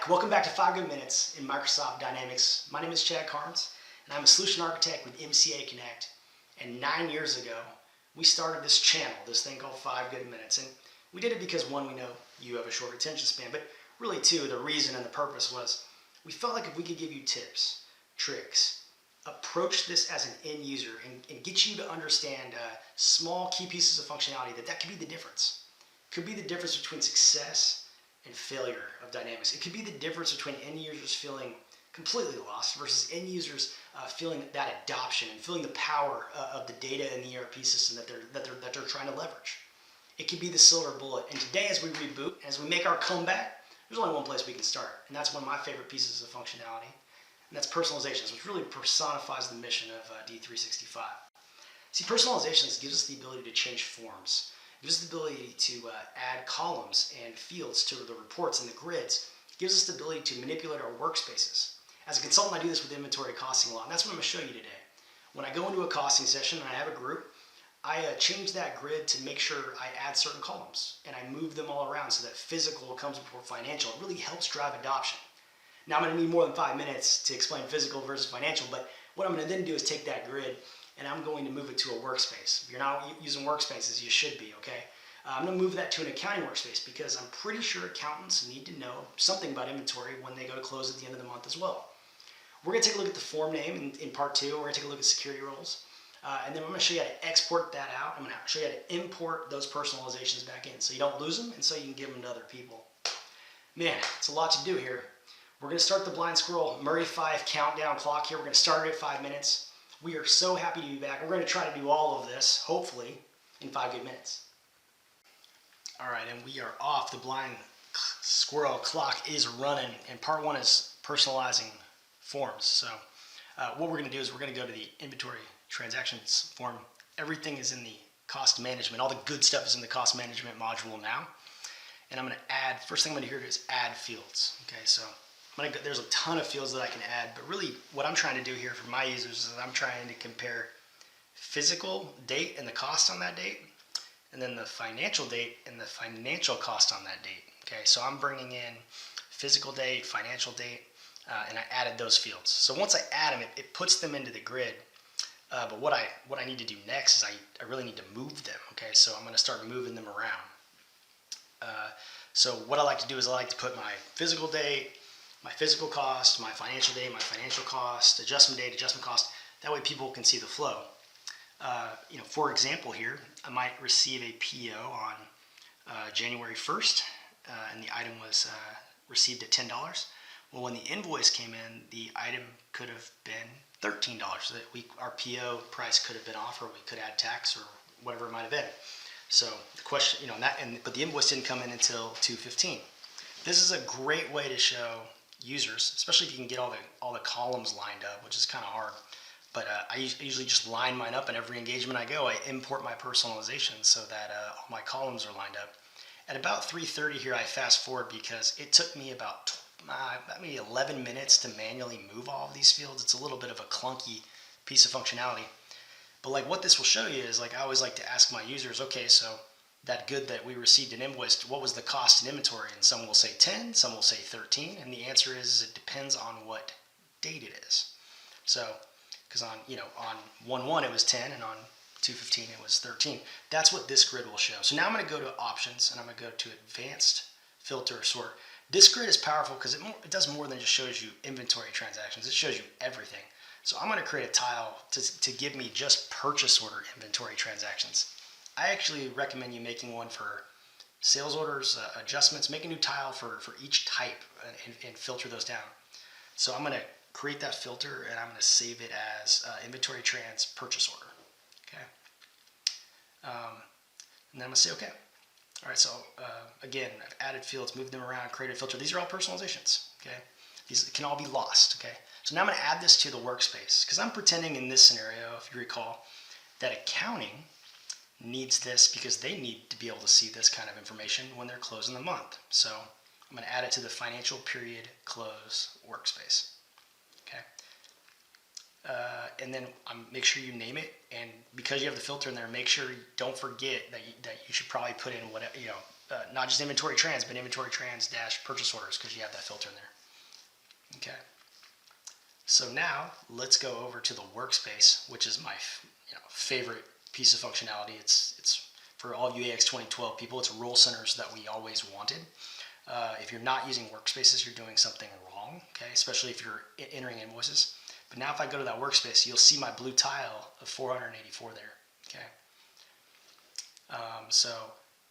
welcome back to 5 Good Minutes in Microsoft Dynamics. My name is Chad Carnes, and I'm a Solution Architect with MCA Connect. And 9 years ago, we started this channel, this thing called 5 Good Minutes. And we did it because, one, we know you have a short attention span, but really, two, the reason and the purpose was we felt like if we could give you tips, tricks, approach this as an end user and get you to understand small key pieces of functionality, that could be the difference. It could be the difference between success and failure of Dynamics. It could be the difference between end users feeling completely lost versus end users feeling that adoption and feeling the power of the data in the ERP system that they're trying to leverage. It could be the silver bullet. And today, as we reboot, as we make our comeback, there's only one place we can start, and that's one of my favorite pieces of functionality, and that's personalization, which really personifies the mission of D365. See, personalization gives us the ability to change forms. It gives us the ability to add columns and fields to the reports and the grids. It gives us the ability to manipulate our workspaces. As a consultant, I do this with inventory costing a lot, and that's what I'm going to show you today. When I go into a costing session and I have a group, I change that grid to make sure I add certain columns, and I move them all around so that physical comes before financial. It really helps drive adoption. Now, I'm going to need more than 5 minutes to explain physical versus financial, but what I'm going to then do is take that grid and I'm going to move it to a workspace. If you're not using workspaces, you should be, okay? I'm going to move that to an accounting workspace because I'm pretty sure accountants need to know something about inventory when they go to close at the end of the month as well. We're going to take a look at the form name in part 2. We're going to take a look at security roles. And then I'm going to show you how to export that out. I'm going to show you how to import those personalizations back in so you don't lose them and so you can give them to other people. Man, it's a lot to do here. We're going to start the blind squirrel Murray 5 countdown clock here. We're going to start it at 5 minutes. We are so happy to be back. We're going to try to do all of this, hopefully, in 5 good minutes. All right, and we are off. The blind squirrel clock is running, and part 1 is personalizing forms. So what we're going to do is we're going to go to the inventory transactions form. Everything is in the cost management. All the good stuff is in the cost management module now. And I'm going to add, first thing I'm going to do is add fields. Okay, so there's a ton of fields that I can add, but really what I'm trying to do here for my users is I'm trying to compare physical date and the cost on that date, and then the financial date and the financial cost on that date. Okay, so I'm bringing in physical date, financial date, and I added those fields. So once I add them, it puts them into the grid. But what I need to do next is I really need to move them. Okay, so I'm going to start moving them around. So what I like to do is I like to put my physical date, my physical cost, my financial date, my financial cost, adjustment date, adjustment cost. That way people can see the flow. For example here, I might receive a PO on January 1st, and the item was received at $10. Well, when the invoice came in, the item could have been $13. Our PO price could have been off, or we could add tax or whatever it might have been. So the question, but the invoice didn't come in until 2/15. This is a great way to show users, especially if you can get all the columns lined up, which is kind of hard. But I usually just line mine up, and every engagement I go, I import my personalization so that all my columns are lined up. At about 3:30 here, I fast forward because it took me about maybe 11 minutes to manually move all of these fields. It's a little bit of a clunky piece of functionality. But like what this will show you is, like, I always like to ask my users, okay, so that good that we received an invoice, what was the cost in inventory? And some will say 10, some will say 13, and the answer is it depends on what date it is. So, because on 1/1 it was 10, and on 2/15 it was 13. That's what this grid will show. So now I'm going to go to options, and I'm going to go to advanced filter sort. This grid is powerful because it does more than just shows you inventory transactions. It shows you everything. So I'm going to create a tile to give me just purchase order inventory transactions. I actually recommend you making one for sales orders, adjustments. Make a new tile for each type and filter those down. So I'm going to create that filter, and I'm going to save it as inventory trans purchase order. Okay. And then I'm going to say okay. All right, so again, I've added fields, moved them around, created a filter. These are all personalizations, okay? These can all be lost, okay? So now I'm going to add this to the workspace because I'm pretending in this scenario, if you recall, that accounting needs this because they need to be able to see this kind of information when they're closing the month. So I'm going to add it to the financial period close workspace, okay? And then make sure you name it, and because you have the filter in there, make sure don't forget that you should probably put in whatever, not just inventory trans, but inventory trans dash purchase orders, because you have that filter in there. Okay. So now let's go over to the workspace, which is my favorite piece of functionality. It's for all you AX 2012 people. It's role centers that we always wanted. If you're not using workspaces, you're doing something wrong. Okay, especially if you're entering invoices. But now if I go to that workspace, you'll see my blue tile of 484 there. Okay. So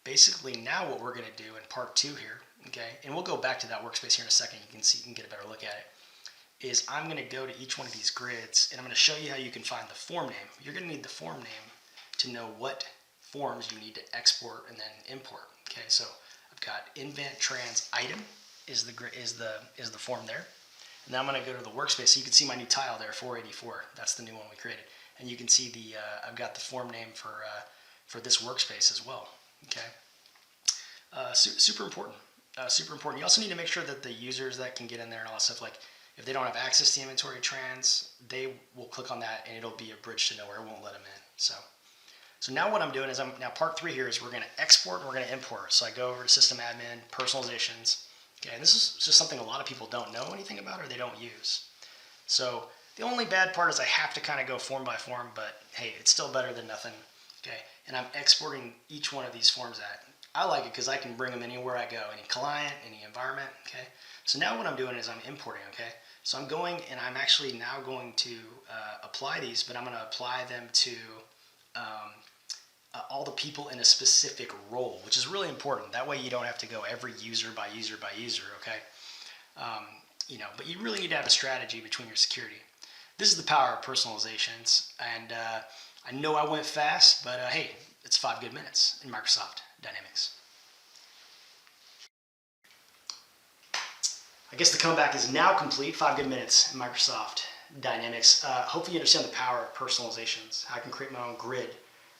basically now what we're going to do in part 2 here, okay, and we'll go back to that workspace here in a second. You can get a better look at it. Is I'm going to go to each one of these grids and I'm going to show you how you can find the form name. You're going to need the form name to know what forms you need to export and then import. Okay, so I've got invent trans item is the form there. And now I'm going to go to the workspace. So you can see my new tile there, 484. That's the new one we created. And you can see I've got the form name for this workspace as well. Okay, super important. Super important. You also need to make sure that the users that can get in there and all that stuff, like if they don't have access to inventory trans, they will click on that and it'll be a bridge to nowhere. It won't let them in. So now what I'm doing is now part 3 here is we're going to export and we're going to import. So I go over to System Admin, Personalizations. Okay, and this is just something a lot of people don't know anything about or they don't use. So the only bad part is I have to kind of go form by form, but hey, it's still better than nothing. Okay, and I'm exporting each one of these forms I like it because I can bring them anywhere I go, any client, any environment. Okay, so now what I'm doing is I'm importing. Okay, so I'm going and I'm actually now going to apply these, but I'm going to apply them to all the people in a specific role, which is really important. That way you don't have to go every user by user by user. Okay, but you really need to have a strategy between your security. This is the power of personalizations, and I know I went fast, but hey, it's 5 good minutes in Microsoft Dynamics. I guess the comeback is now complete. 5 good minutes in Microsoft Dynamics. Hopefully you understand the power of personalizations. I can create my own grid,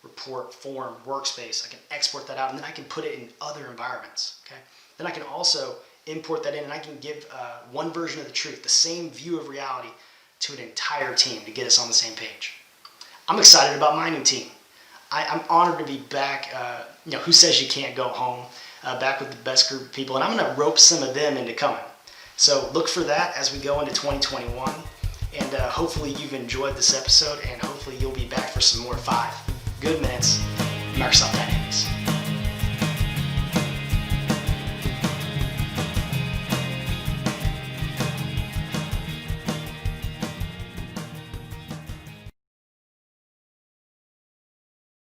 report, form, workspace. I can export that out, and then I can put it in other environments. Okay. Then I can also import that in, and I can give one version of the truth, the same view of reality, to an entire team to get us on the same page. I'm excited about my new team. I'm honored to be back. Who says you can't go home? Back with the best group of people, and I'm going to rope some of them into coming. So look for that as we go into 2021, and hopefully you've enjoyed this episode, and hopefully you'll be back for some more 5 good minutes in Microsoft Dynamics.